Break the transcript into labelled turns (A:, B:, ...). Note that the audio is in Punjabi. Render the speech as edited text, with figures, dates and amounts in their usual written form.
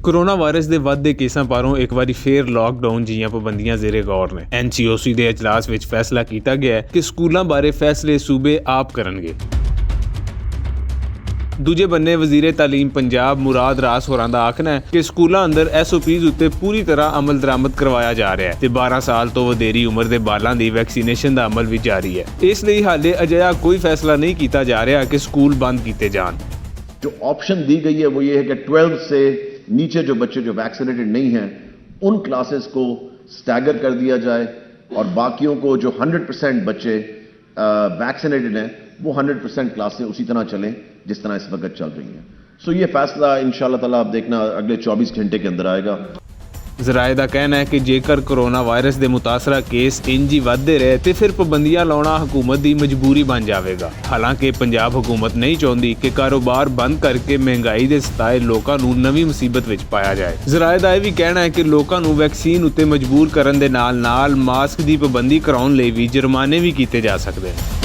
A: ਕੋਰੋਨਾ ਵਾਇਰਸ ਦੇ ਵੱਧਦੇ ਕੇਸਾਂ ਬਾਰੇ ਇੱਕ ਵਾਰੀ ਫੇਰ ਲਾਕਡਾਊਨ ਜੀਆਂ ਪਾਬੰਦੀਆਂ ਜ਼ੇਰੇ ਗੌਰ ਨੇ। NCOC ਦੇ ਇਜਲਾਸ ਵਿੱਚ ਫੈਸਲਾ ਕੀਤਾ ਗਿਆ ਹੈ ਕਿ ਸਕੂਲਾਂ ਬਾਰੇ ਫੈਸਲੇ ਸੂਬੇ ਆਪ ਕਰਨਗੇ। ਦੂਜੇ ਬੰਨੇ ਵਜ਼ੀਰੇ ਤਾਲੀਮ ਪੰਜਾਬ ਮੁਰਾਦ ਰਾਸ ਹੋਰਾਂ ਦਾ ਆਖਣਾ ਹੈ ਕਿ ਸਕੂਲਾਂ ਅੰਦਰ SOPs ਉੱਤੇ ਪੂਰੀ ਤਰ੍ਹਾਂ ਅਮਲ ਦਰਾਮਦ ਕਰਵਾਇਆ ਜਾ ਰਿਹਾ ਹੈ ਤੇ 12 ਸਾਲ ਤੋਂ ਵਧੇਰੀ ਉਮਰ ਦੇ ਬਾਲਾਂ ਦੀ ਵੈਕਸੀਨੇਸ਼ਨ ਦਾ ਅਮਲ ਵੀ ਜਾਰੀ ਹੈ। ਇਸ ਲਈ ਹਾਲੇ ਅਜਿਹਾ ਕੋਈ ਫੈਸਲਾ ਨਹੀਂ ਕੀਤਾ ਜਾ ਰਿਹਾ ਕਿ ਸਕੂਲ ਬੰਦ ਕੀਤੇ ਜਾਣ।
B: जो ऑप्शन दी गई है वो ये है कि 12 से नीचे जो बच्चे जो वैक्सीनेटेड नहीं हैं उन क्लासेस को स्टैगर कर दिया जाए और बाकियों को जो 100% बच्चे वैक्सीनेटेड हैं वो 100% क्लासें उसी तरह चलें जिस तरह इस वक्त चल रही हैं। सो ये फैसला इंशाल्लाह ताला आप देखना अगले 24 घंटे के अंदर आएगा।
A: ਜ਼ਰਾਏ ਦਾ ਕਹਿਣਾ ਹੈ ਕਿ ਜੇਕਰ ਕੋਰੋਨਾ ਵਾਇਰਸ ਦੇ ਮੁਤਾਸਰਾ ਕੇਸ ਇੰਜ ਹੀ ਵੱਧਦੇ ਰਹੇ ਤੇ ਫਿਰ ਪਾਬੰਦੀਆਂ ਲਾਉਣਾ ਹਕੂਮਤ ਦੀ ਮਜਬੂਰੀ ਬਣ ਜਾਵੇਗਾ। ਹਾਲਾਂਕਿ ਪੰਜਾਬ ਹਕੂਮਤ ਨਹੀਂ ਚਾਹੁੰਦੀ ਕਿ ਕਾਰੋਬਾਰ ਬੰਦ ਕਰਕੇ ਮਹਿੰਗਾਈ ਦੇ ਸਤਾਏ ਲੋਕਾਂ ਨੂੰ ਨਵੀਂ ਮੁਸੀਬਤ ਵਿੱਚ ਪਾਇਆ ਜਾਏ। ਜ਼ਰਾਏ ਦਾ ਇਹ ਵੀ ਕਹਿਣਾ ਹੈ ਕਿ ਲੋਕਾਂ ਨੂੰ ਵੈਕਸੀਨ ਉੱਤੇ ਮਜਬੂਰ ਕਰਨ ਦੇ ਨਾਲ-ਨਾਲ ਮਾਸਕ ਦੀ ਪਾਬੰਦੀ ਕਰਾਉਣ ਲਈ ਵੀ ਜੁਰਮਾਨੇ ਵੀ ਕੀਤੇ ਜਾ ਸਕਦੇ ਹਨ।